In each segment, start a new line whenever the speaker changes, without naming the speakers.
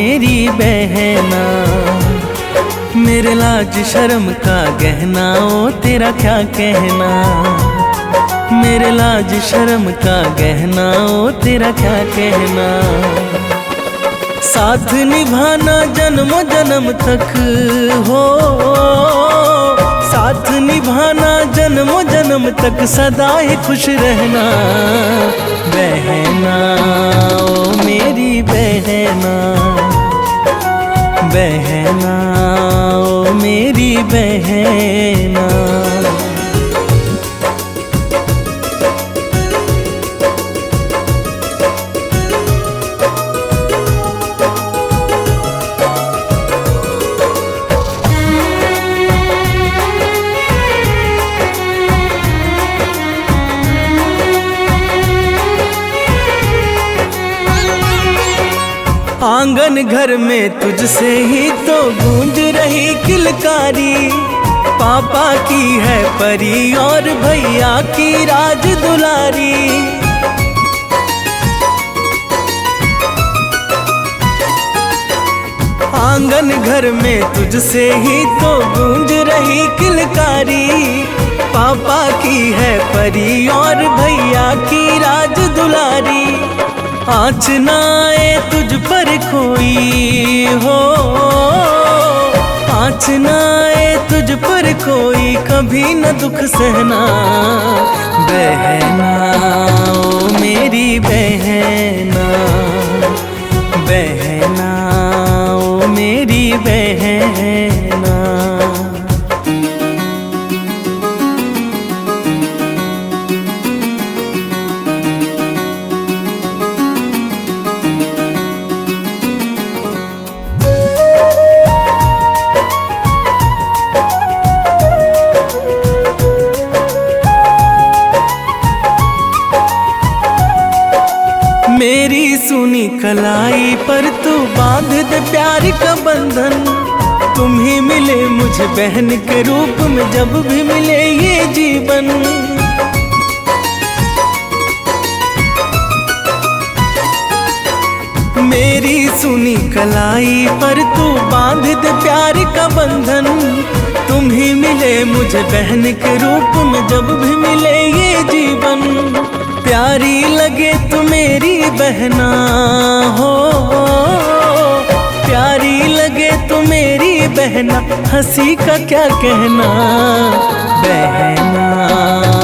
मेरी बहना, मेरे लाज शर्म का गहना, ओ तेरा क्या कहना। मेरे लाज शर्म का गहना, ओ तेरा क्या कहना। साथ निभाना जन्मों जन्म तक हो, साथ निभाना जन्मों जन्म तक, सदा ही खुश रहना। बहना ओ मेरी बहना, बहना ओ मेरी बहना। आंगन घर में तुझसे ही तो गूंज रही किलकारी, पापा की है परी और भैया की राज दुलारी। आंगन घर में तुझसे ही तो गूंज रही किलकारी, पापा की है परी और भैया की राज दुलारी। आँच ना आए तुझ पर कोई हो, आँच ना आए तुझ पर कोई, कभी न दुख सहना। बहना ओ मेरी बहना, बहना ओ मेरी बहना। मेरी सुनी कलाई पर तू बांध दे प्यार का बंधन, तुम ही मिले मुझे बहन के रूप में, जब भी मिले ये जीवन। मेरी सुनी कलाई पर तू बांध दे प्यार का बंधन, तुम ही मिले मुझे बहन के रूप में, जब भी मिले ये जीवन। प्यारी लगे तू मेरी बहना हो, प्यारी लगे तू मेरी बहना, हंसी का क्या कहना। बहना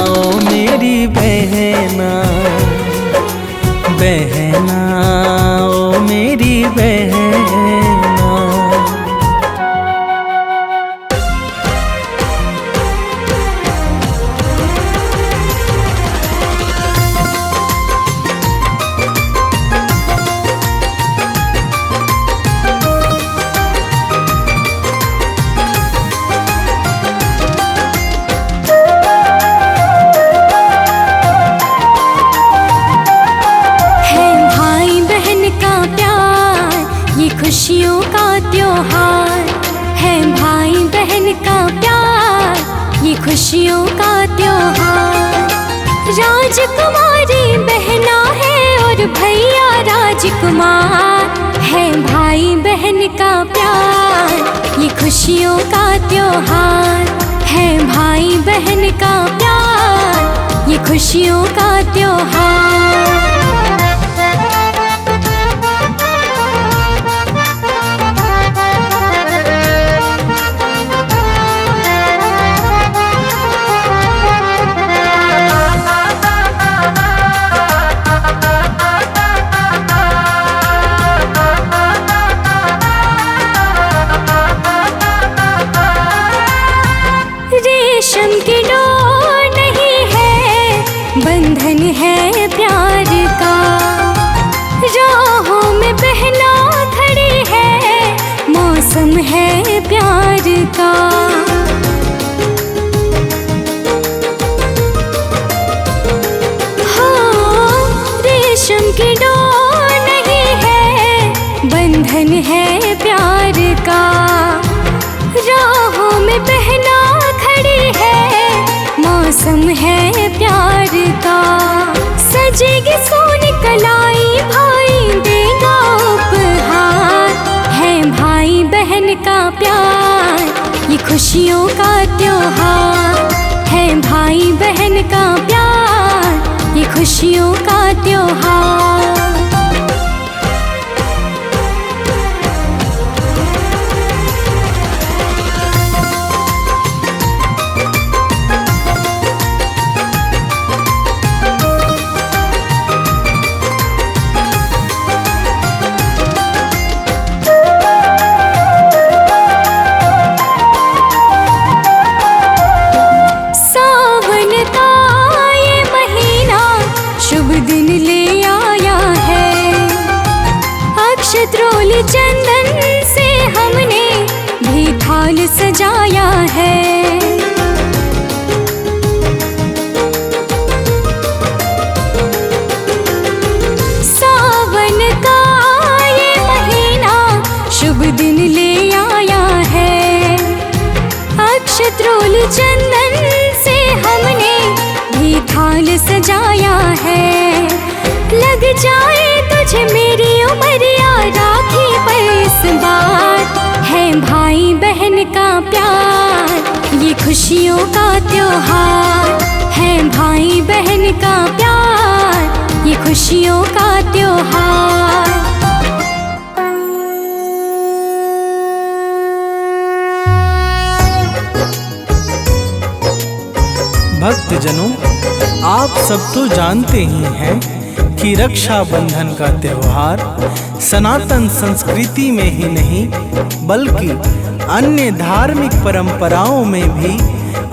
ओ मेरी बहना, बहना ओ मेरी बहना।
खुशियों का त्योहार है भाई बहन का प्यार, ये खुशियों का त्योहार। राजकुमारी बहना है और भैया राजकुमार, है भाई बहन का प्यार, ये खुशियों का त्योहार है भाई बहन का प्यार, ये खुशियों का त्योहार। रेशम की डोर नहीं है, बंधन है प्यार का, राहों में बहना खड़ी है, मौसम है प्यार का। हो रेशम की डोर नहीं है, बंधन है प्यार का, राहों में बहना मौसम है प्यार का। सजेगी सोनी कलाई भाई देगा उपहार, खुशियों का त्योहार है, भाई बहन का प्यार, ये खुशियों का त्योहार। अक्षत्रोली चंदन से हमने भी थाल सजाया है। सावन का ये महीना शुभ दिन ले आया है। अक्षत्रोली चंदन से हमने भी थाल सजाया है। लग जाए तुझे मेरी उमरिया राखी पर इस बार, है भाई बहन का प्यार, ये खुशियों का त्योहार है। भाई बहन का प्यार, ये खुशियों का त्योहार।
भक्तजनों, आप सब तो जानते ही हैं कि रक्षाबंधन का त्योहार सनातन संस्कृति में ही नहीं बल्कि अन्य धार्मिक परंपराओं में भी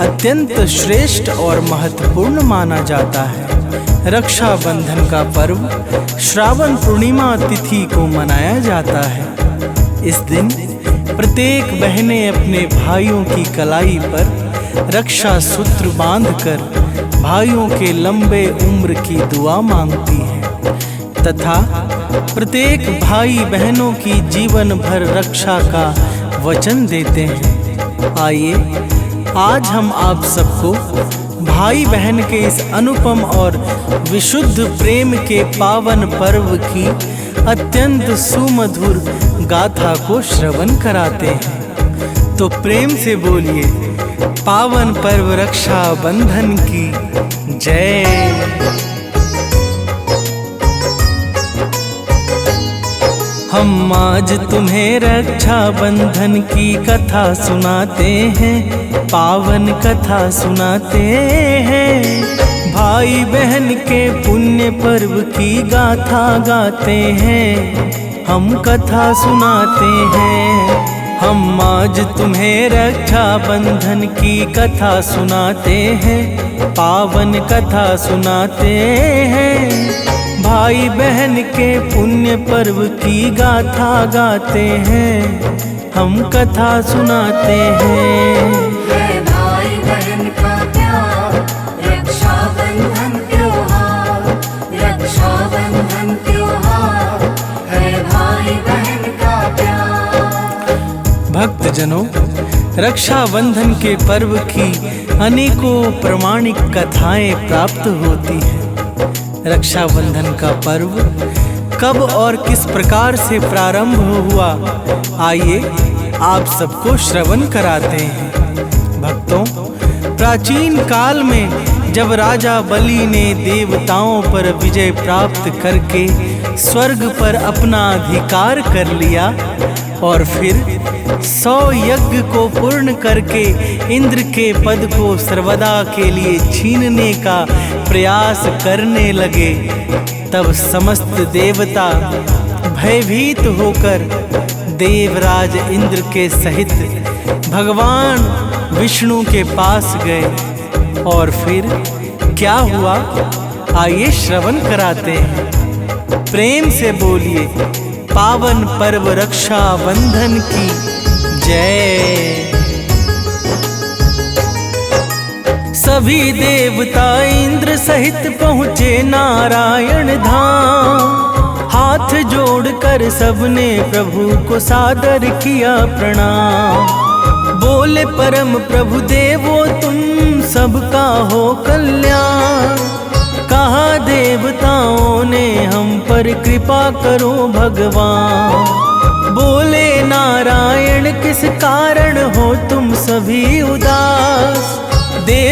अत्यंत श्रेष्ठ और महत्वपूर्ण माना जाता है। रक्षाबंधन का पर्व श्रावण पूर्णिमा तिथि को मनाया जाता है। इस दिन प्रत्येक बहनें अपने भाइयों की कलाई पर रक्षा सूत्र बांधकर भाइयों के लंबे उम्र की दुआ मांगती हैं तथा प्रत्येक भाई बहनों की जीवन भर रक्षा का वचन देते हैं। आइए आज हम आप सबको भाई बहन के इस अनुपम और विशुद्ध प्रेम के पावन पर्व की अत्यंत सुमधुर गाथा को श्रवण कराते हैं। तो प्रेम से बोलिए, पावन पर्व रक्षाबंधन की जय। हम आज तुम्हें रक्षाबंधन की कथा सुनाते हैं, पावन कथा सुनाते हैं। भाई बहन के पुण्य पर्व की गाथा गाते हैं, हम कथा सुनाते हैं। हम आज तुम्हें रक्षाबंधन की कथा सुनाते हैं, पावन कथा सुनाते हैं। भाई बहन के पुण्य पर्व की गाथा गाते हैं, हम कथा सुनाते हैं।
भाई बहन का प्यार, रक्षाबंधन त्योहार, रक्षाबंधन त्योहार है भाई बहन का प्यार।
भक्तजनों, रक्षाबंधन के पर्व की अनेकों प्रमाणिक कथाएं प्राप्त होती हैं। रक्षाबंधन का पर्व कब और किस प्रकार से प्रारंभ हुआ, आइए आप सबको श्रवण कराते हैं। भक्तों, प्राचीन काल में जब राजा बलि ने देवताओं पर विजय प्राप्त करके स्वर्ग पर अपना अधिकार कर लिया और फिर 100 यज्ञ को पूर्ण करके इंद्र के पद को सर्वदा के लिए छीनने का प्रयास करने लगे, तब समस्त देवता भयभीत होकर देवराज इंद्र के सहित भगवान विष्णु के पास गए। और फिर क्या हुआ, आइए श्रवण कराते हैं। प्रेम से बोलिए, पावन पर्व रक्षाबंधन की जय। सभी देवता इंद्र सहित पहुँचे नारायण धाम। हाथ जोड़कर सबने प्रभु को सादर किया प्रणाम। बोले परम प्रभु देवो तुम सबका हो कल्याण। कहा देवताओं ने हम पर कृपा करो भगवान। बोले नारायण किस कारण हो तुम सभी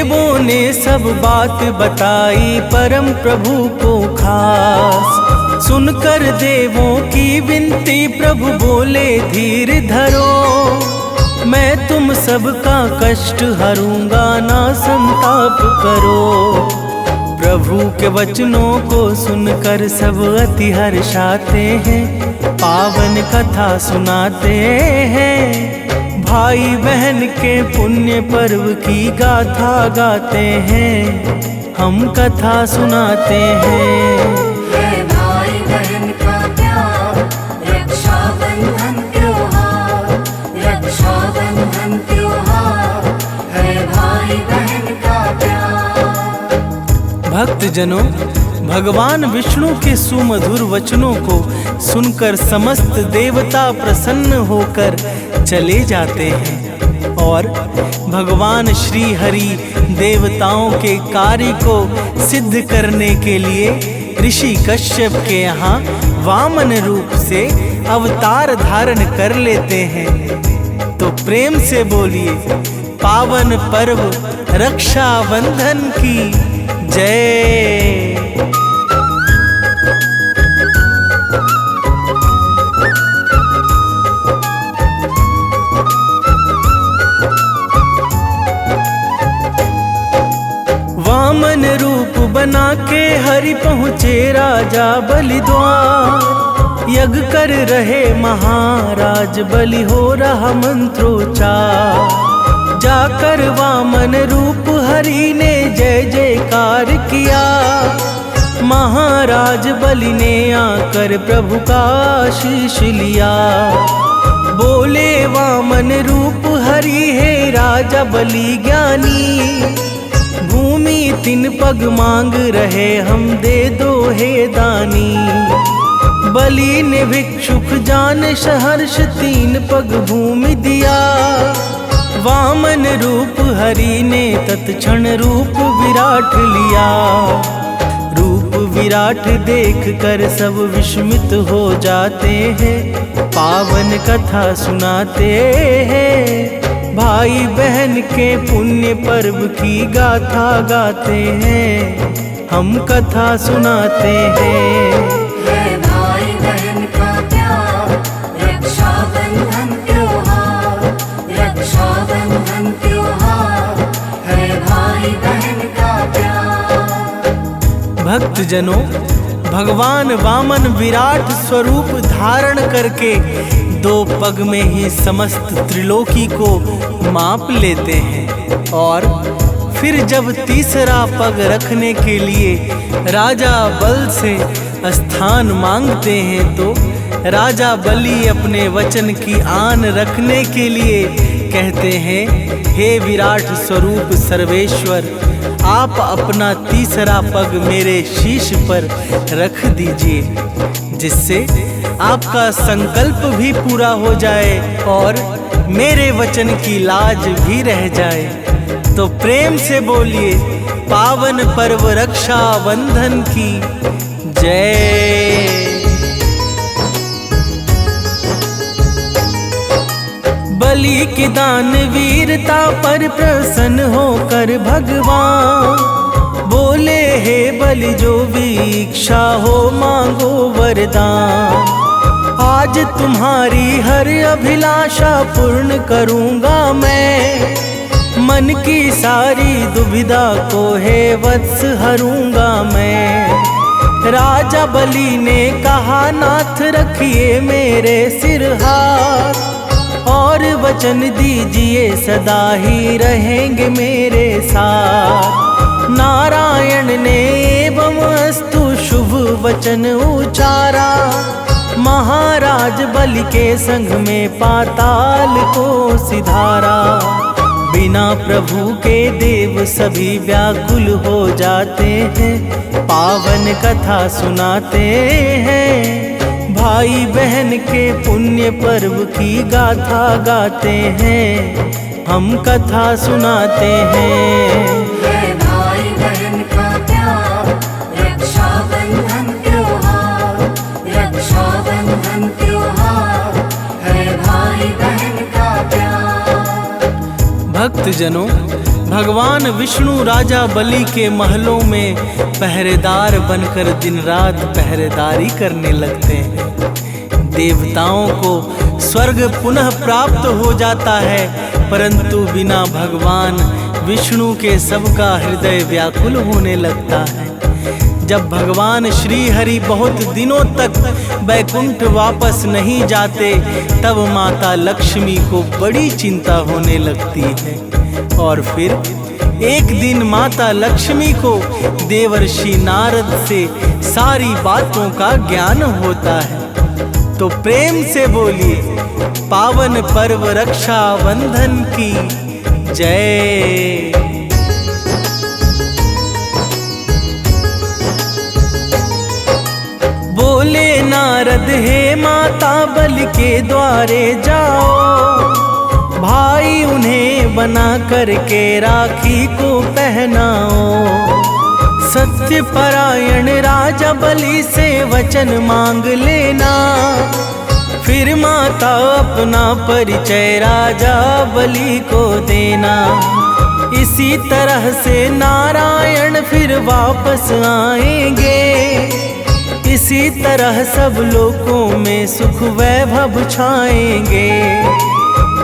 देवों ने सब बात बताई परम प्रभु को खास। सुनकर देवों की विनती प्रभु बोले धीर धरो, मैं तुम सबका कष्ट हरूंगा ना संताप करो। प्रभु के वचनों को सुनकर सब अति हर्षाते हैं, पावन कथा सुनाते हैं। भाई बहन के पुण्य पर्व की गाथा गाते हैं, हम कथा सुनाते हैं।
है भाई बहन का प्यार, रक्षाबंधन त्योहार, रक्षाबंधन त्योहार है भाई बहन का प्यार।
भक्तजनों, भगवान विष्णु के सुमधुर वचनों को सुनकर समस्त देवता प्रसन्न होकर चले जाते हैं और भगवान श्री हरि देवताओं के कार्य को सिद्ध करने के लिए ऋषि कश्यप के यहाँ वामन रूप से अवतार धारण कर लेते हैं। तो प्रेम से बोलिए पावन पर्व रक्षाबंधन की जय। वामन रूप बना के हरि पहुँचे राजा बलिद्वार। यज्ञ कर रहे महाराज, बलि हो रहा मंत्रोच्चार। जाकर वामन रूप हरि ने जय जयकार किया। महाराज बलि ने आकर प्रभु का आशीष लिया। बोले वामन रूप हरि हे राजा बलि ज्ञानी, भूमि 3 पग मांग रहे हम, दे दो हे दानी। बलि ने भिक्षुक जान सहर्ष 3 पग भूमि दिया। वामन रूप हरि ने तत्क्षण रूप विराट लिया। रूप विराट देख कर सब विस्मित हो जाते हैं, पावन कथा सुनाते हैं। भाई बहन के पुण्य पर्व की गाथा गाते हैं, हम कथा सुनाते हैं।
है भाई बहन का प्यार, रक्षाबंधन त्योहार, रक्षाबंधन त्योहार है भाई बहन का प्यार।
भक्तजनों, भगवान वामन विराट स्वरूप धारण करके 2 पग में ही समस्त त्रिलोकी को माप लेते हैं और फिर जब तीसरा पग रखने के लिए राजा बल से स्थान मांगते हैं तो राजा बलि अपने वचन की आन रखने के लिए कहते हैं, हे विराट स्वरूप सर्वेश्वर, आप अपना तीसरा पग मेरे शीश पर रख दीजिए, जिससे आपका संकल्प भी पूरा हो जाए और मेरे वचन की लाज भी रह जाए। तो प्रेम से बोलिए पावन पर्व रक्षाबंधन की जय। बलि की दान वीरता पर प्रसन्न होकर भगवान बोले, हे बलि जो भी इच्छा हो मांगो वरदान। आज तुम्हारी हर अभिलाषा पूर्ण करूंगा मैं, मन की सारी दुविधा को हे वत्स हरूंगा मैं। राजा बलि ने कहा, नाथ रखिए मेरे सिर हाथ और वचन दीजिए सदा ही रहेंगे मेरे साथ। नारायण ने एवं अस्तु शुभ वचन उचारा, महाराज बलि के संग में पाताल को सिधारा। बिना प्रभु के देव सभी व्याकुल हो जाते हैं, पावन कथा सुनाते हैं। भाई बहन के पुण्य पर्व की गाथा गाते हैं, हम कथा सुनाते हैं।
है भाई बहन का प्यार, रक्षाबंधन त्योहार, रक्षाबंधन त्योहार है भाई बहन का प्यार।
भक्तजनों, भगवान विष्णु राजा बलि के महलों में पहरेदार बनकर दिन रात पहरेदारी करने लगते हैं। देवताओं को स्वर्ग पुनः प्राप्त हो जाता है, परंतु बिना भगवान विष्णु के सबका हृदय व्याकुल होने लगता है। जब भगवान श्री हरि बहुत दिनों तक बैकुंठ वापस नहीं जाते, तब माता लक्ष्मी को बड़ी चिंता होने लगती है। और फिर एक दिन माता लक्ष्मी को देवर्षि नारद से सारी बातों का ज्ञान होता है। तो प्रेम से बोलिए, पावन पर्व रक्षा बंधन की जय। बोले नारद, हे माता बलि के द्वारे जाओ, भाई उन्हें बना करके राखी को पहनाओ। सत्य परायण राजा बलि से वचन मांग लेना, फिर माता अपना परिचय राजा बलि को देना। इसी तरह से नारायण फिर वापस आएंगे, इसी तरह सब लोकों में सुख वैभव छाएंगे।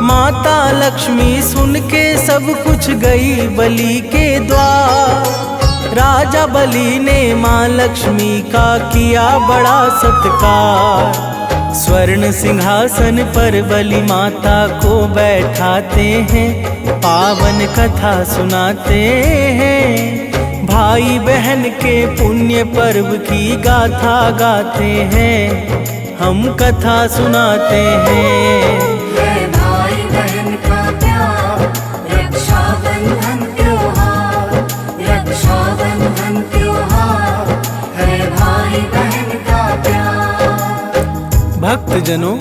माता लक्ष्मी सुन के सब कुछ गई बलि के द्वार। राजा बलि ने माँ लक्ष्मी का किया बड़ा सत्कार। स्वर्ण सिंहासन पर बलि माता को बैठाते हैं, पावन कथा सुनाते हैं। भाई बहन के पुण्य पर्व की गाथा गाते हैं, हम कथा सुनाते हैं।
है भाई बहन का प्यार, रक्षाबंधन त्योहार, रक्षाबंधन त्योहार, है भाई बहन का प्यार।
भक्तजनों,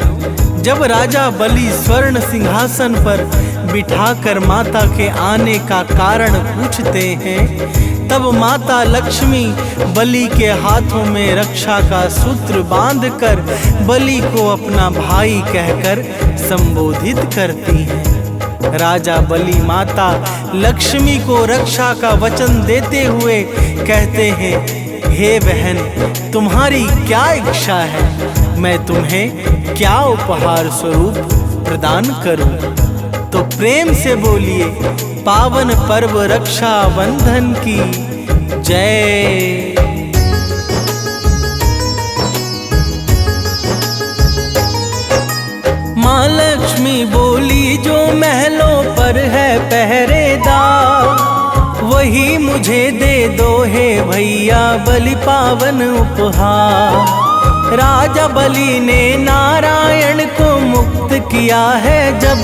जब राजा बलि स्वर्ण सिंहासन पर बिठाकर माता के आने का कारण पूछते हैं, तब माता लक्ष्मी बलि के हाथों में रक्षा का सूत्र बांधकर बलि को अपना भाई कहकर संबोधित करती हैं। राजा बलि माता लक्ष्मी को रक्षा का वचन देते हुए कहते हैं, हे बहन, तुम्हारी क्या इच्छा है? मैं तुम्हें क्या उपहार स्वरूप प्रदान करूं? तो प्रेम से बोलिए, पावन पर्व रक्षा बंधन की जय। माँ लक्ष्मी बोली, जो महलों पर है पहरेदार, वही मुझे दे दो हे भैया बलि पावन उपहार। राजा बलि ने नारायण को मुक्त किया है जब,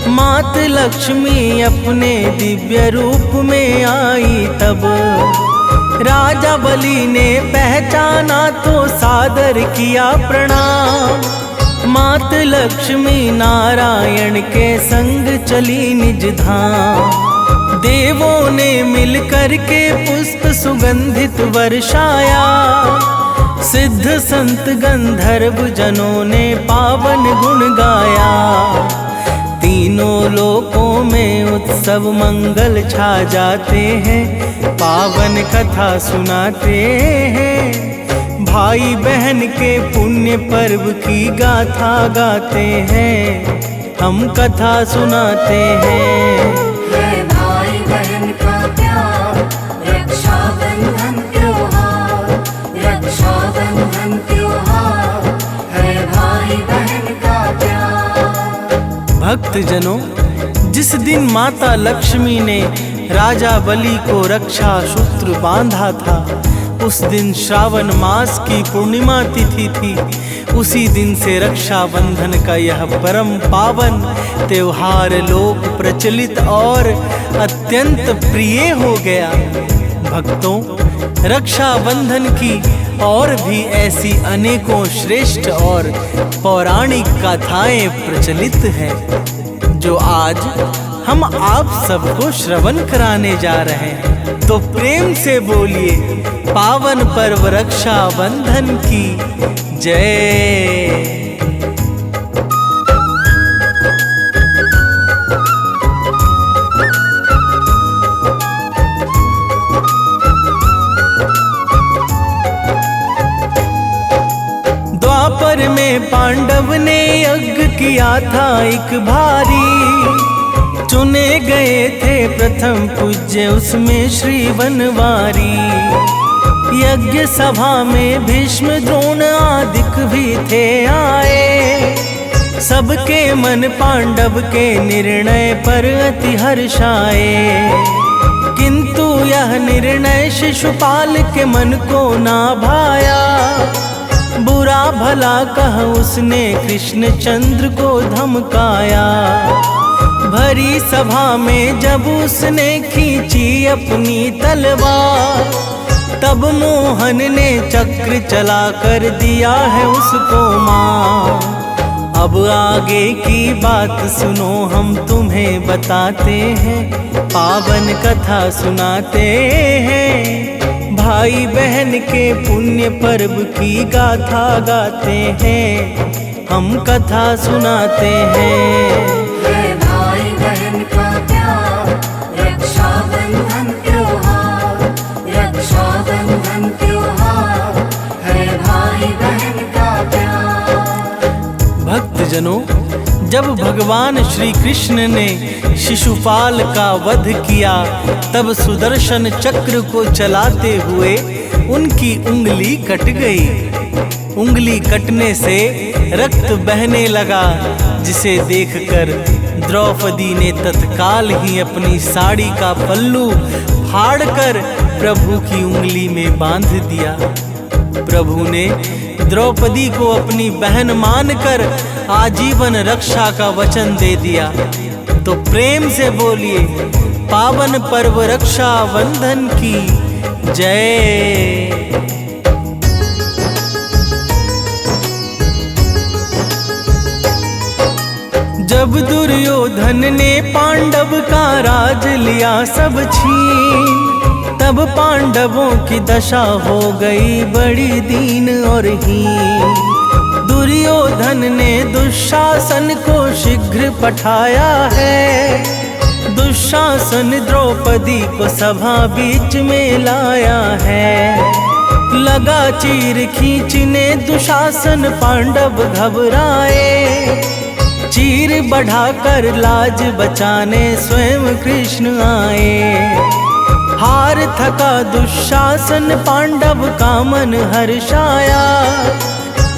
मात लक्ष्मी अपने दिव्य रूप में आई तब। राजा बलि ने पहचाना तो सादर किया प्रणाम। मात लक्ष्मी नारायण के संग चली निज धाम। देवों ने मिलकर के पुष्प सुगंधित वर्षाया, सिद्ध संत गंधर्व जनों ने पावन गुण गाया। तीनों लोकों में उत्सव मंगल छा जाते हैं, पावन कथा सुनाते हैं। भाई बहन के पुण्य पर्व की गाथा गाते हैं, हम कथा सुनाते हैं।
है भाई बहन का प्यार, रक्षाबंधन त्योहार, रक्षाबंधन त्योहार, है भाई बहन का प्यार।
भक्तजनों, जिस दिन माता लक्ष्मी ने राजा बलि को रक्षा सूत्र बांधा था, उस दिन श्रावण मास की पूर्णिमा तिथि थी। उसी दिन से रक्षाबंधन का यह परम पावन त्योहार लोक प्रचलित और अत्यंत प्रिय हो गया। भक्तों, रक्षाबंधन की और भी ऐसी अनेकों श्रेष्ठ और पौराणिक गाथाएं प्रचलित हैं, जो आज हम आप सबको श्रवण कराने जा रहे हैं। तो प्रेम से बोलिए, पावन पर्व रक्षाबंधन की जय। पांडव ने यज्ञ किया था एक भारी, चुने गए थे प्रथम पूज्य उसमें श्री वनवारी। यज्ञ सभा में भीष्म द्रोण आदिक भी थे आए, सबके मन पांडव के निर्णय पर अति हर्षाए। किंतु यह निर्णय शिशुपाल के मन को ना भाया, बुरा भला कह उसने कृष्ण चंद्र को धमकाया। भरी सभा में जब उसने खींची अपनी तलवार, तब मोहन ने चक्र चला कर दिया है उसको मार। अब आगे की बात सुनो हम तुम्हें बताते हैं, पावन कथा सुनाते हैं। भाई बहन के पुण्य पर्व की गाथा गाते हैं, हम कथा सुनाते हैं।
है भाई बहन का प्यार, रक्षाबंधन त्योहार, रक्षाबंधन त्योहार है भाई बहन का प्यार।
भक्तजनों, जब भगवान श्री कृष्ण ने शिशुपाल का वध किया, तब सुदर्शन चक्र को चलाते हुए उनकी उंगली कट गई। उंगली कटने से रक्त बहने लगा, जिसे देखकर द्रौपदी ने तत्काल ही अपनी साड़ी का पल्लू फाड़कर प्रभु की उंगली में बांध दिया। प्रभु ने द्रौपदी को अपनी बहन मानकर आजीवन रक्षा का वचन दे दिया। तो प्रेम से बोलिए, पावन पर्व रक्षा बंधन की जय। जब दुर्योधन ने पांडव का राज लिया सब छीन, तब पांडवों की दशा हो गई बड़ी दीन और हीन। दुर्योधन ने दुशासन को शीघ्र पठाया है, दुशासन द्रौपदी को सभा बीच में लाया है। लगा चीर खींचने दुशासन, पांडव घबराए, चीर बढ़ाकर लाज बचाने स्वयं कृष्ण आए। हार थका दुशासन, पांडव का मन हर्षाया,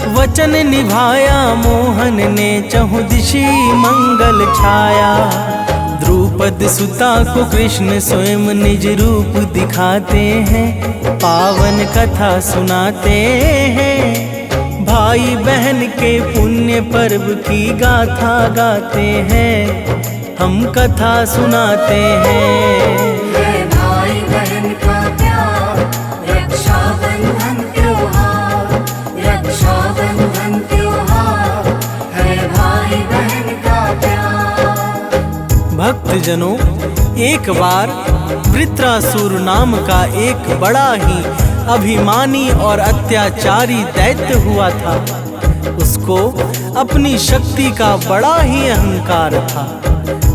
वचन निभाया मोहन ने, चहुदिशी मंगल छाया। द्रुपद सुता को कृष्ण स्वयं निज रूप दिखाते हैं, पावन कथा सुनाते हैं। भाई बहन के पुण्य पर्व की गाथा गाते हैं, हम कथा सुनाते हैं।
है भाई बहन का प्यार, रक्षाबंधन त्योहार, रक्षाबंधन त्योहार है भाई बहन का प्यार।
भक्तजनों, एक बार वृत्रासुर नाम का एक बड़ा ही अभिमानी और अत्याचारी दैत्य हुआ था। उसको अपनी शक्ति का बड़ा ही अहंकार था।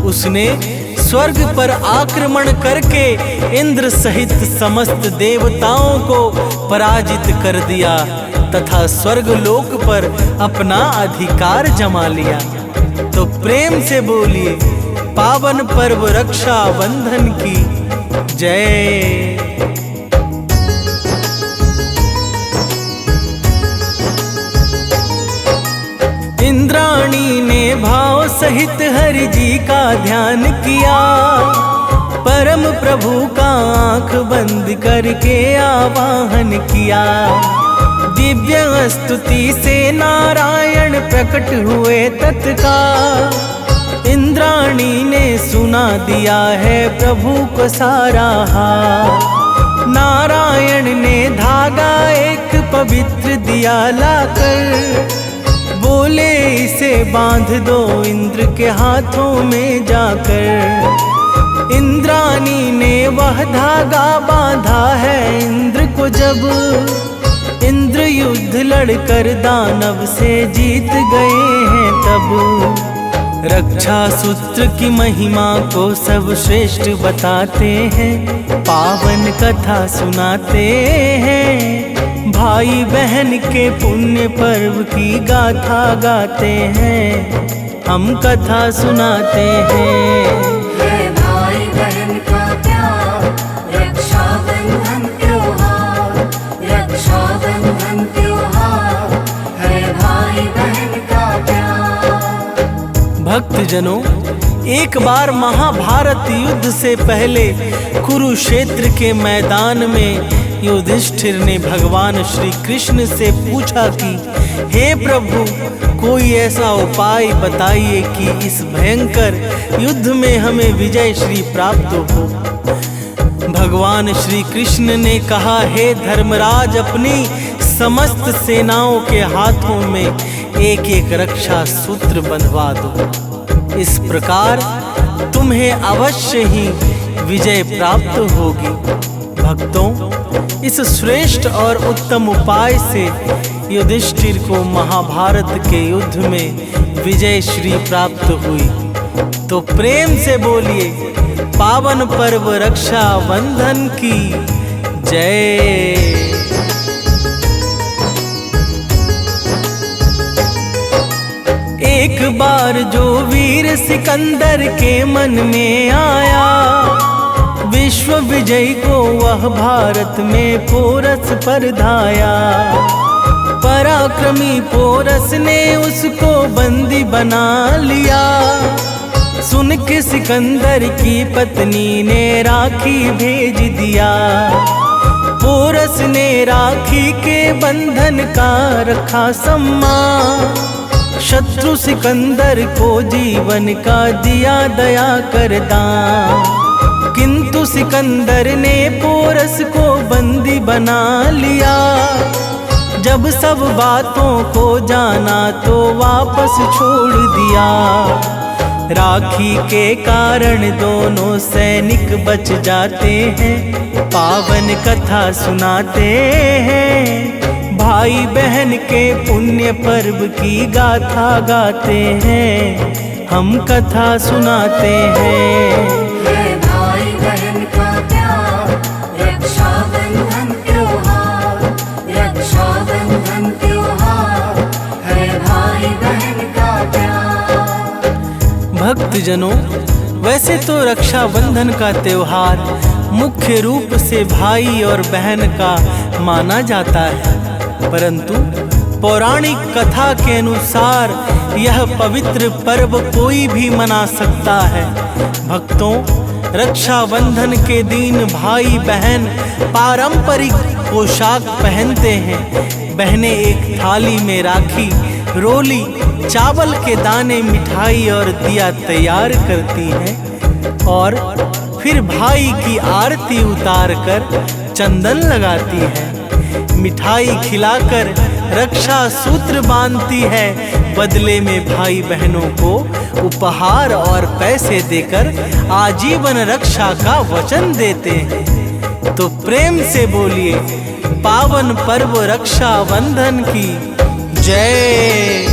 उसने स्वर्ग पर आक्रमण करके इंद्र सहित समस्त देवताओं को पराजित कर दिया तथा स्वर्ग लोक पर अपना अधिकार जमा लिया। तो प्रेम से बोलिए, पावन पर्व रक्षा बंधन की जय। इंद्राणी ने भाव सहित हरि जी का ध्यान किया, परम प्रभु का आंख बंद करके आवाहन किया। दिव्य स्तुति से नारायण प्रकट हुए तत्काल, इंद्राणी ने सुना दिया है प्रभु को सारा हाल। नारायण ने धागा एक पवित्र दिया लाकर, बोले इसे बांध दो इंद्र के हाथों में जाकर। इंद्राणी ने वह धागा बांधा है इंद्र को जब, इंद्र युद्ध लड़कर दानव से जीत गए हैं तब। रक्षा सूत्र की महिमा को सब श्रेष्ठ बताते हैं, पावन कथा सुनाते हैं। भाई बहन के पुण्य पर्व की गाथा गाते हैं, हम कथा सुनाते हैं।
है भाई बहन का प्यार, रक्षाबंधन त्योहार, रक्षाबंधन त्योहार, है भाई बहन का प्यार।
भक्तजनों, एक बार महाभारत युद्ध से पहले कुरुक्षेत्र के मैदान में युधिष्ठिर ने भगवान श्री कृष्ण से पूछा कि हे प्रभु, कोई ऐसा उपाय बताइए कि इस भयंकर युद्ध में हमें विजय श्री प्राप्त हो। भगवान श्री कृष्ण ने कहा, हे धर्मराज, अपनी समस्त सेनाओं के हाथों में एक एक रक्षा सूत्र बंधवा दो। इस प्रकार तुम्हें अवश्य ही विजय प्राप्त होगी। भक्तों, इस श्रेष्ठ और उत्तम उपाय से युधिष्ठिर को महाभारत के युद्ध में विजय श्री प्राप्त हुई। तो प्रेम से बोलिए, पावन पर्व रक्षा बंधन की जय। एक बार जो वीर सिकंदर के मन में आया, विश्व विजय को वह भारत में पोरस पर धाया। पराक्रमी पोरस ने उसको बंदी बना लिया। सुन के सिकंदर की पत्नी ने राखी भेज दिया। पोरस ने राखी के बंधन का रखा सम्मान। शत्रु सिकंदर को जीवन का दिया दया कर दान। किंतु सिकंदर ने पोरस को बंदी बना लिया। जब सब बातों को जाना तो वापस छोड़ दिया। राखी के कारण दोनों सैनिक बच जाते हैं, पावन कथा सुनाते हैं। भाई बहन के पुण्य पर्व की गाथा गाते हैं, हम कथा सुनाते हैं।
है भाई बहन का प्यार, रक्षाबंधन त्योहार, रक्षाबंधन त्योहार, है भाई बहन का प्यार।
भक्तजनों, वैसे तो रक्षाबंधन का त्योहार मुख्य रूप से भाई और बहन का माना जाता है, परंतु पौराणिक कथा के अनुसार यह पवित्र पर्व कोई भी मना सकता है। भक्तों, रक्षाबंधन के दिन भाई बहन पारंपरिक पोशाक पहनते हैं। बहनें एक थाली में राखी, रोली, चावल के दाने, मिठाई और दिया तैयार करती हैं और फिर भाई की आरती उतार कर चंदन लगाती है। मिठाई खिलाकर रक्षा सूत्र बांधती है। बदले में भाई बहनों को उपहार और पैसे देकर आजीवन रक्षा का वचन देते हैं। तो प्रेम से बोलिए, पावन पर्व रक्षाबंधन की जय।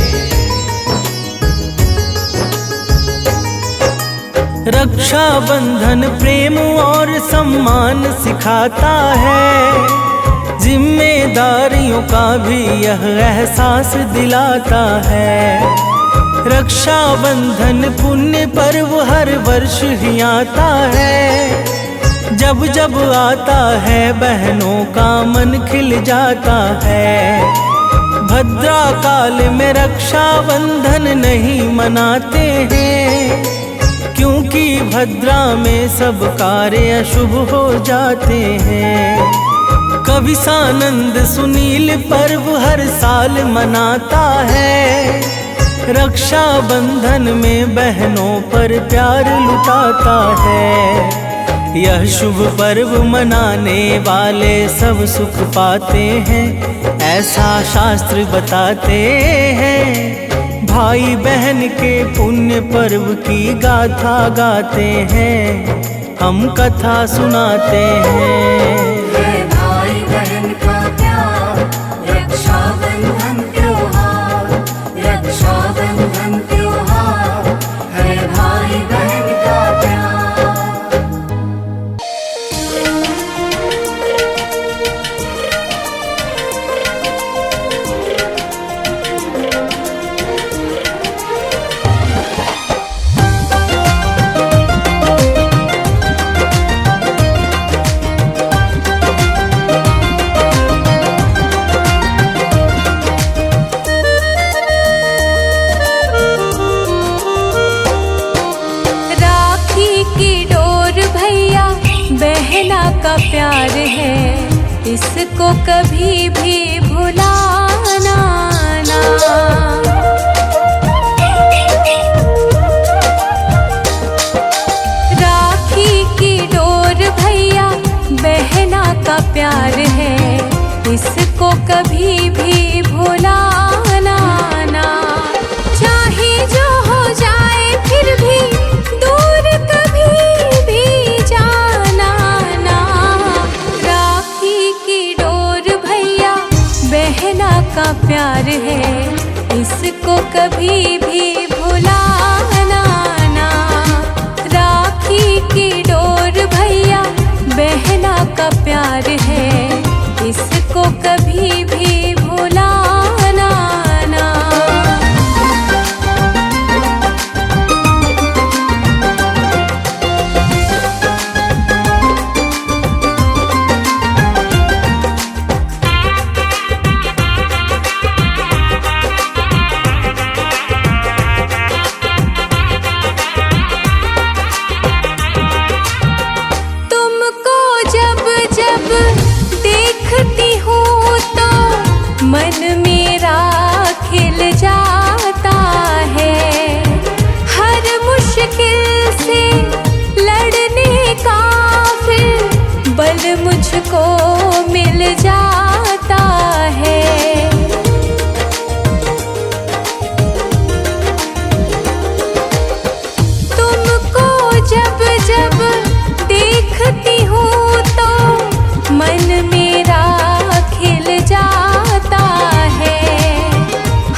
रक्षाबंधन प्रेम और सम्मान सिखाता है। जिम्मेदारियों का भी यह एहसास दिलाता है। रक्षाबंधन पुण्य पर्व हर वर्ष ही आता है। जब जब आता है बहनों का मन खिल जाता है। भद्रा काल में रक्षाबंधन नहीं मनाते हैं, क्योंकि भद्रा में सब कार्य शुभ हो जाते हैं। कवि सानंद सुनील पर्व हर साल मनाता है। रक्षाबंधन में बहनों पर प्यार लुटाता है। यह शुभ पर्व मनाने वाले सब सुख पाते हैं, ऐसा शास्त्र बताते हैं। भाई बहन के पुण्य पर्व की गाथा गाते हैं, हम कथा सुनाते हैं।
है भाई बहन का प्यार, रक्षाबंधन त्योहार, रक्षाबंधन त्योहार, है भाई बहन का प्यार।
का प्यार है, इसको कभी भी भुलाना ना। राखी की डोर भैया बहना का प्यार है, इसको कभी भी भुलाना ना। चाहे जो हो जाए फिर भी दूर कभी भी जाना ना। राखी की डोर भैया बहना का प्यार है, इसको कभी भी भुलाना ना। राखी की डोर भैया बहना का प्यार है, इसको कभी भी भुलाना ना। तुमको जब जब देखती हूँ तो मन मेरा खिल जाता है। हर मुश्किल से लड़ने का फिर बल मुझको मिल जाता है। तुमको जब जब देखती हूँ तो मन मेरा खिल जाता है।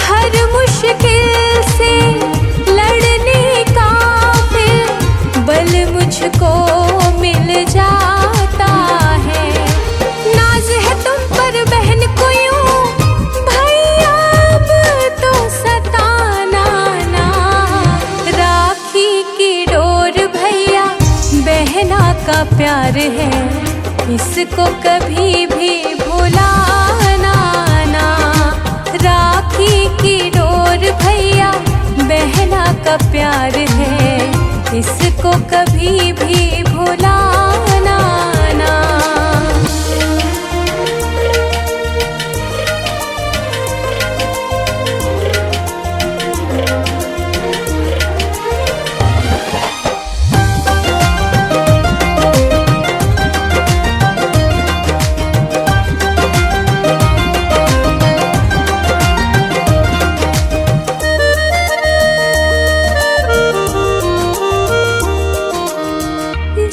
हर मुश्किल से लड़ने का फिर बल मुझको मिल जाता है। नाज है तुम पर बहन को यूं भैया अब तो सताना ना। राखी की डोर भैया बहना का प्यार है, इसको कभी भी भुलाना ना। राखी की डोर भैया बहना का प्यार है, इसको कभी भी भुलाना ना।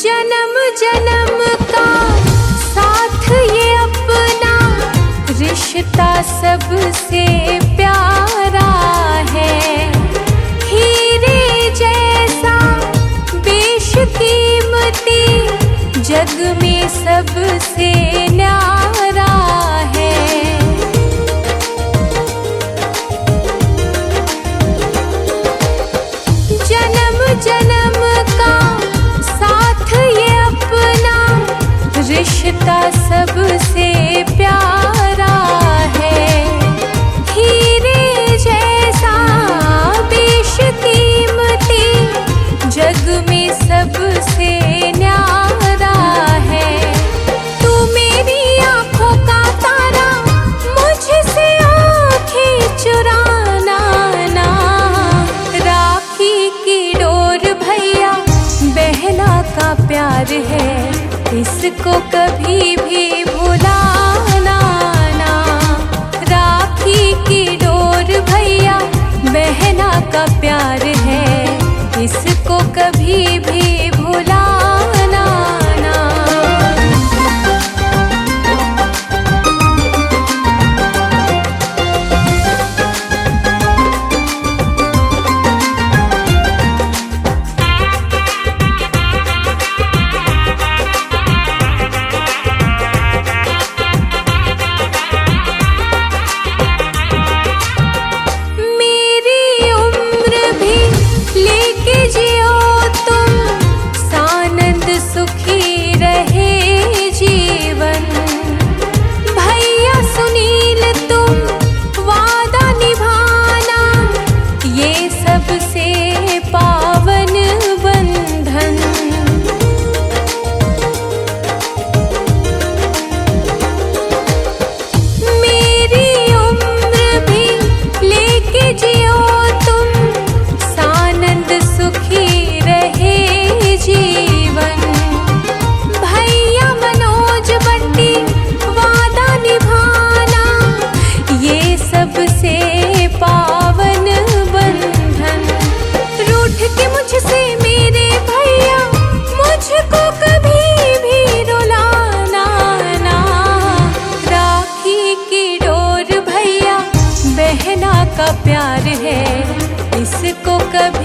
जन्म जन्म का साथ ये अपना रिश्ता सबसे प्यारा है। हीरे जैसा बेशकीमती जग में सबसे न्यारा है। जन्म जन्म का साथ ये अपना रिश्ता सबसे प्यारा है। हीरे जैसा बेशकीमती जग में सबसे न्यारा है। तू मेरी आँखों का तारा, मुझसे आँखें चुराना ना। राखी की डोर भैया बहना का प्यार है, इसको कभी भी भुलाना ना। राखी की डोर भैया बहना का प्यार है, इसको कभी भी भुलाना ना। मेरी उम्र भी लेके जियो तुम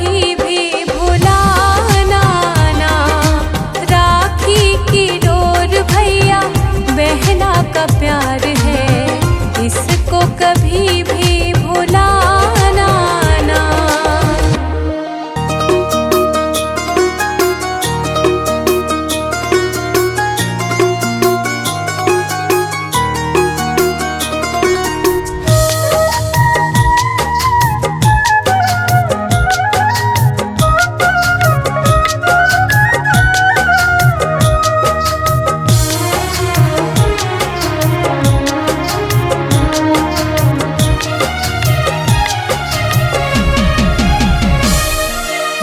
कभी भी भुलाना ना। राखी की डोर भैया बहना का प्यार है, इसको कभी भी भुलाना ना।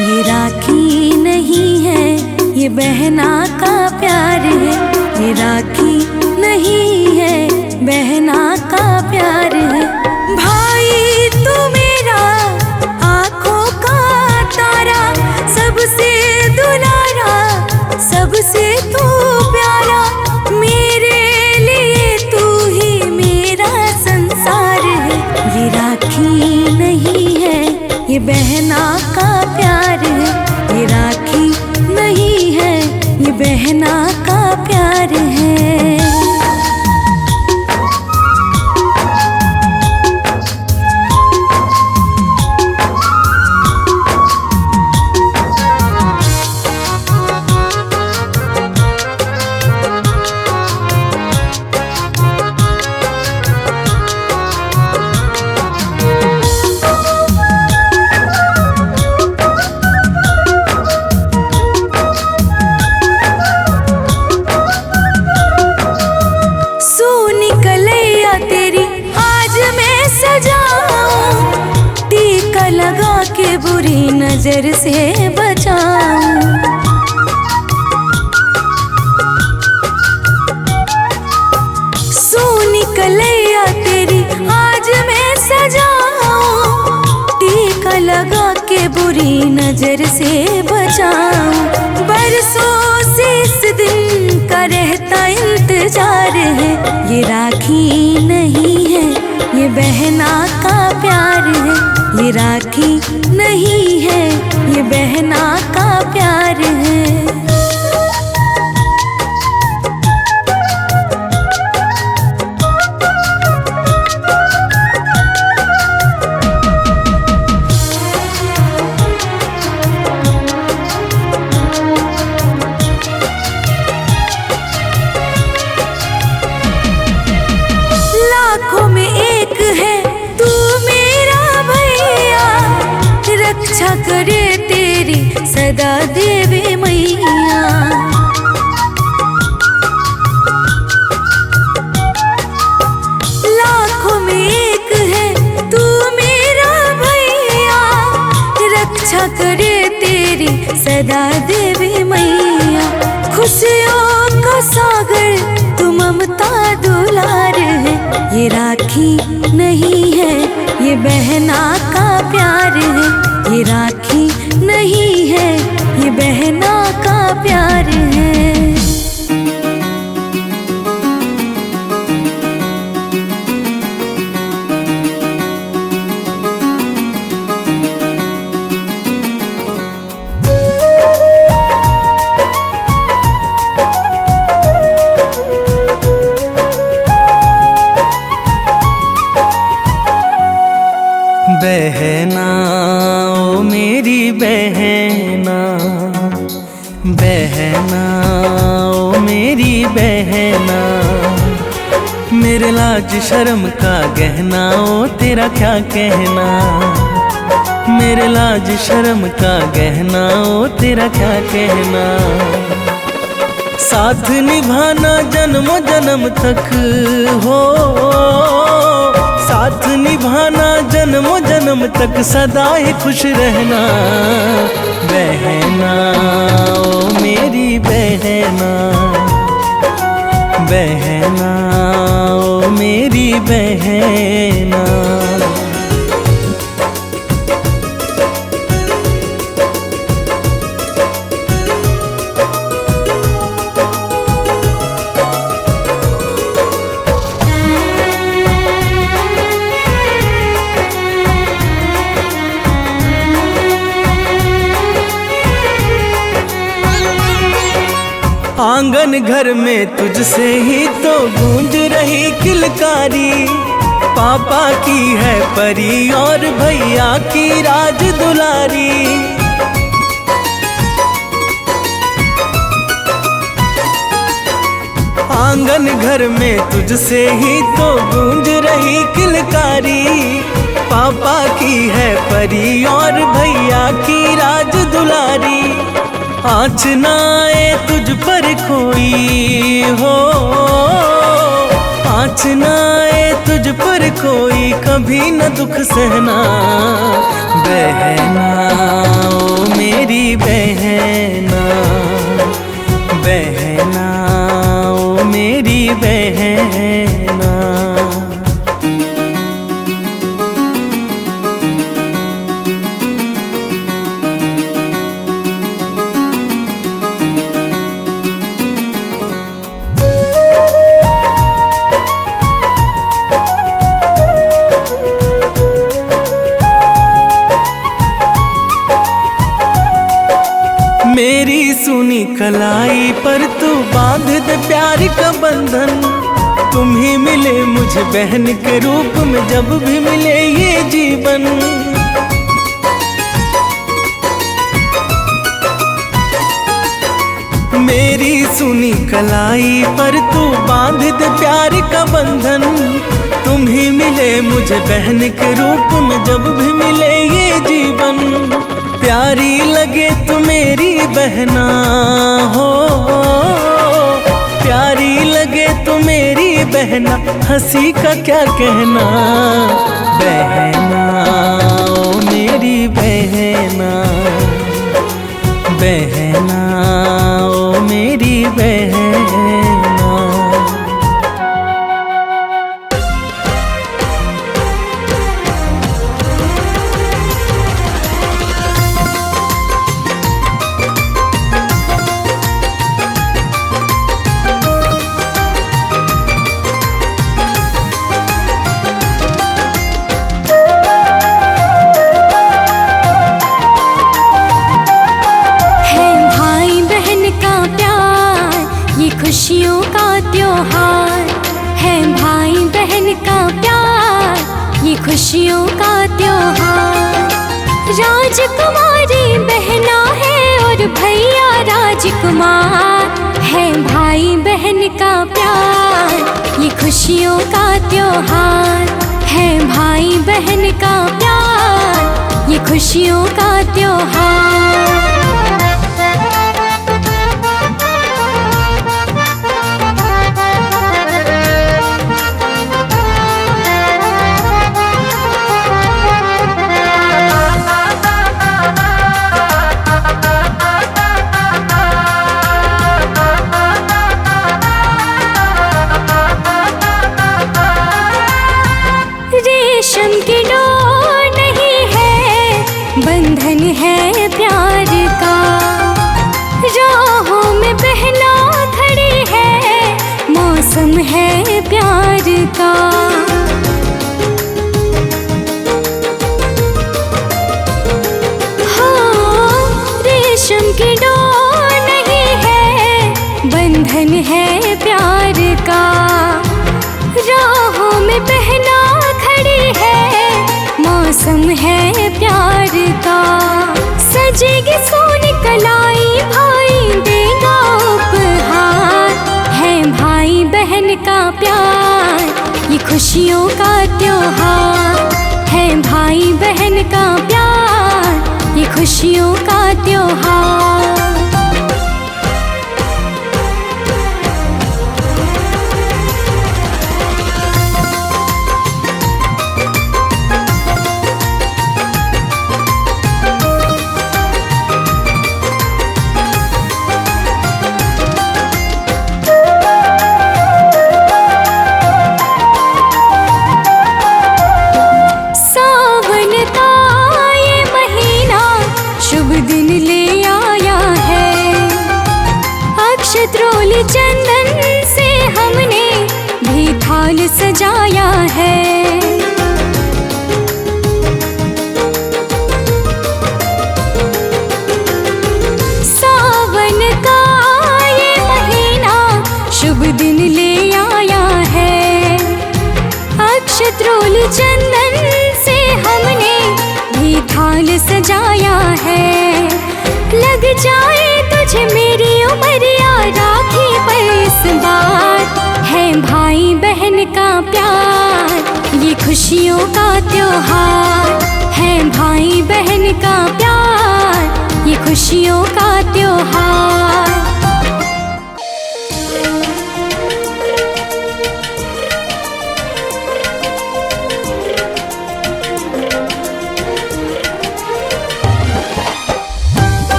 ये राखी नहीं है, ये बहना का प्यार है। ये राखी नहीं है, बहना का प्यार है। भाई तू मेरा आँखों का तारा, सबसे दुलारा, सबसे तू प्यारा। मेरे लिए तू ही मेरा संसार है। ये राखी नहीं है, ये बहना का प्यार है। ये राखी नहीं है, ये बहना का प्यार है। सोनी कलैया तेरी आज मैं सजाऊं, टीका लगा के बुरी नजर से बचाऊं। सोनी कलैया तेरी आज मैं सजाऊं, टीका लगा के बुरी नजर से बचाऊं। बरसों से इस दिन का रहता इंतजार है। ये राखी नहीं है, ये बहना का प्यार है। ये राखी नहीं है, ये बहना का प्यार है। लाखों में एक है तू मेरा भैया, रक्षा करे तेरी सदा देवी मैया। लाखों में एक है तू मेरा भैया, रक्षा करे तेरी सदा देवी मैया। खुशियों का सागर तू ममता दुलार है। ये राखी नहीं है, ये बहना का प्यार है। ये राखी नहीं है, ये बहना का प्यार है।
बहना ओ मेरी बहना, बहना ओ मेरी बहना। मेरे लाज शर्म का गहना ओ तेरा क्या कहना। मेरे लाज शर्म का गहना ओ तेरा क्या कहना। साथ निभाना जन्म जन्म तक हो, साथ निभाना जन्म जन्म तक, सदा ही खुश रहना। बहना ओ मेरी बहना, बहना ओ मेरी बहना। आंगन घर में तुझसे ही तो गूंज रही किलकारी। पापा की है परी और भैया की राज दुलारी। आंगन घर में तुझसे ही तो गूंज रही किलकारी। पापा की है परी और भैया की राज दुलारी। आँच ना आए तुझ पर कोई हो, आँच ना आए तुझ पर कोई, कभी न दुख सहना बहना ओ मेरी बहना। बहना ओ मेरी बहना। मेरी सुनी कलाई पर तू बांध दे प्यार का बंधन। तुम ही मिले मुझे बहन के रूप में, जब भी मिले ये जीवन। मेरी सुनी कलाई पर तू बांध दे प्यार का बंधन। तुम ही मिले मुझे बहन के रूप में, जब भी मिले ये जीवन। प्यारी लगे तू मेरी बहना हो, प्यारी लगे तू मेरी बहना। हंसी का क्या कहना बहना ओ मेरी बहना। बहना ओ मेरी बहना।
खुशियों का त्योहार है भाई बहन का प्यार, ये खुशियों का त्योहार। राजकुमारी बहना है और भैया राजकुमार है, भाई बहन का प्यार ये खुशियों का त्योहार है। भाई बहन का प्यार ये खुशियों का त्योहार। रेशम की डोर नहीं है, बंधन है प्यार का। राहों में बहना खड़ी है, मौसम है प्यार का। हाँ, रेशम की डोर नहीं है, बंधन है प्यार का। राहों में बहना खड़ी है, मौसम है प्यार का। सजेगी सोनी कलाई भाई देगा उपहार है, भाई बहन का प्यार ये खुशियों का त्योहार है। भाई बहन का प्यार ये खुशियों का त्योहार। त्रोली चंदन से हमने भी थाल सजाया है। सावन का ये महीना तुझे मेरी उमरिया राखी पर इस बार। है भाई बहन का प्यार ये खुशियों का त्योहार। है भाई बहन का प्यार ये खुशियों का त्योहार।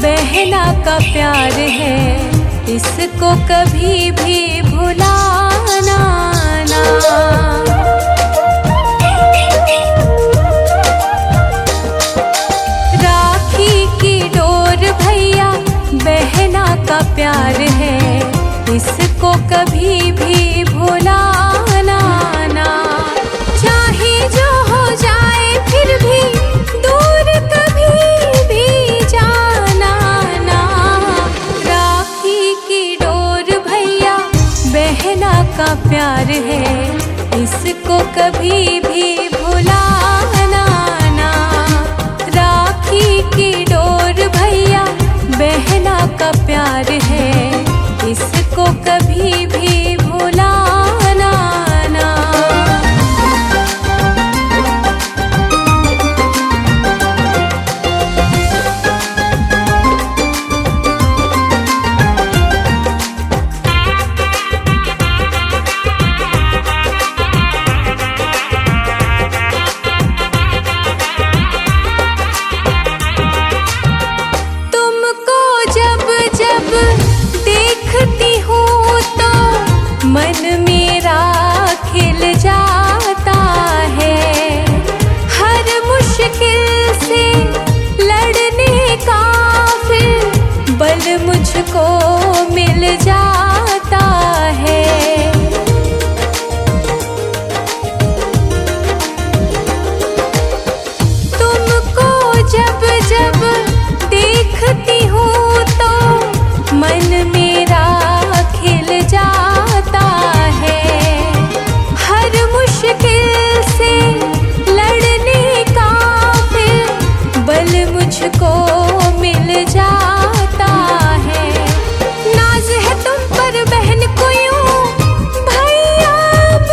बहना का प्यार है इसको कभी भी भुलाना ना। राखी की डोर भैया बहना का प्यार है इसको कभी भी भुलाना ना। चाहे जो हो जाए फिर भी दूर कभी भी जाना ना। राखी की डोर भैया बहना का प्यार है इसको कभी भी भुलाना ना। राखी की डोर भैया बहना का प्यार है इसको कभी भी भुलाना ना। तुमको जब जब देखती हूँ तो मन मेरा खिल जाता है। हर मुश्किल से लड़ने का फिर बल मुझको मिल जाता है। तुमको जब जब देखती हूँ तो मन मेरा खिल जाता है। हर मुश्किल से लड़ने का फिर बल मुझको मिल जाता है। नाज है तुम पर बहन को यूं भैया अब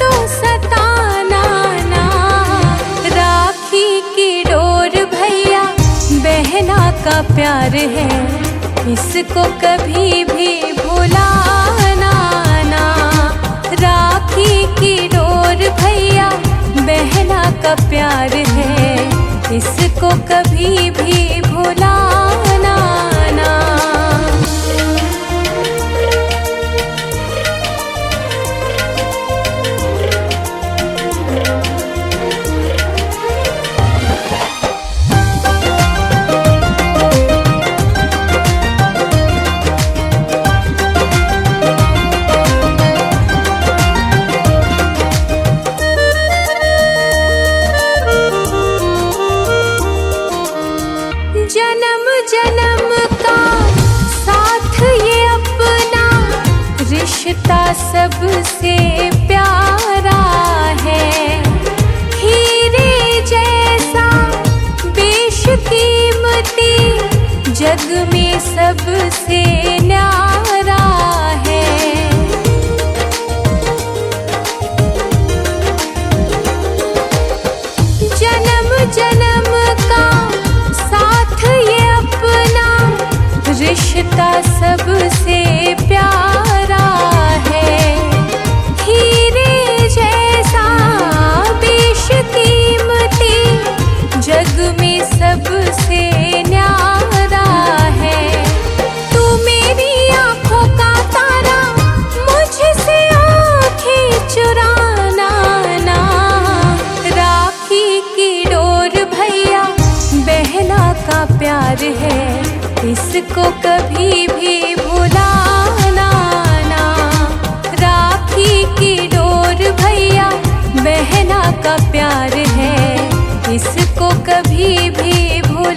तो सताना ना। राखी की डोर भैया बहना का प्यार है इसको कभी भी भुलाना ना। राखी की डोर भैया बहना का प्यार है इसको कभी भी भुलाना ना। जन्म जन्म का साथ ये अपना रिश्ता सबसे प्यारा है। हीरे जैसा बेशकीमती जग में सबसे न्यारा है। जन्म जन्म का साथ ये अपना रिश्ता सबसे प्यारा है। हीरे जैसा बेशकीमती जग में सबसे न्यारा है। तू मेरी आँखों का तारा मुझसे आँखें चुराना ना। राखी की डोर भैया बहना का प्यार है इसको कभी भी भुलाना ना। राखी की डोर भैया बहना का प्यार है इसको कभी भी भुलाना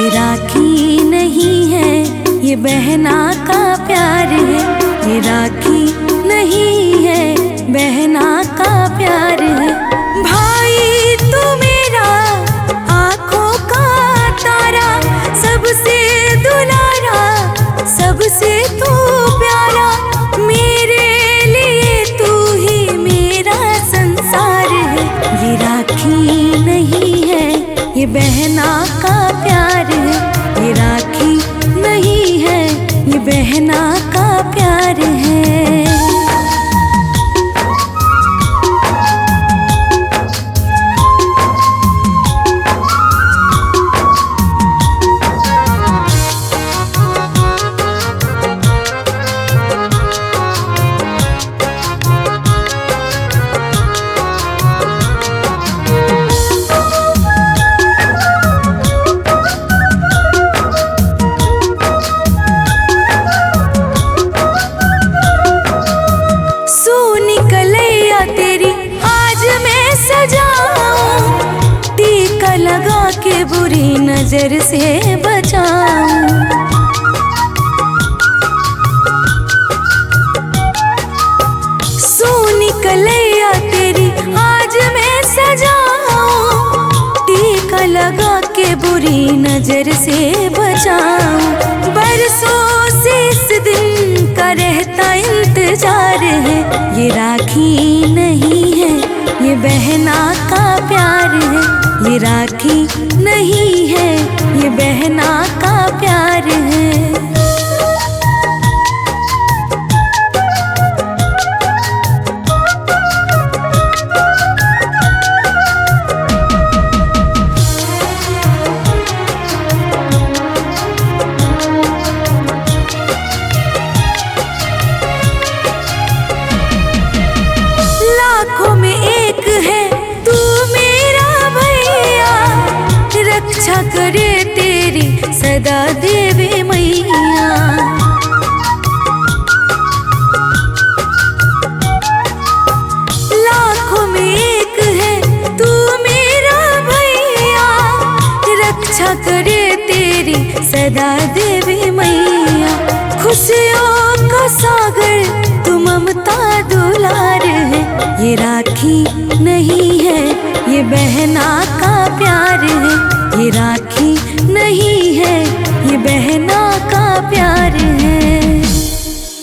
ये राखी नहीं है, ये बहना का प्यार है। ये राखी नहीं है, बहना का प्यार है। भाई तू मेरा आँखों का तारा, सबसे दुलारा, सबसे तू प्यारा। मेरे लिए तू ही मेरा संसार है। ये राखी नहीं है, ये बहना का प्यार है। ये राखी नहीं है, ये बहना का प्यार है। लगा के बुरी नजर से बचाऊं। सोनी कलैया तेरी आज मैं सजाऊं। टीका लगा के बुरी नजर से बचाऊं। बरसों से इस दिन का रहता इंतजार है। ये राखी नहीं है, ये बहना का प्यार है। ये राखी नहीं है, ये बहना का प्यार है। लाखों में एक है तू मेरा भैया, रक्षा करे तेरी सदा देवी मैया। लाखों में एक है तू मेरा भैया, रक्षा करे तेरी सदा देवी मैया। खुशियों का सागर तू ममता दुलार है। ये राखी नहीं है, ये बहना का प्यार है। ये राखी नहीं है, ये बहना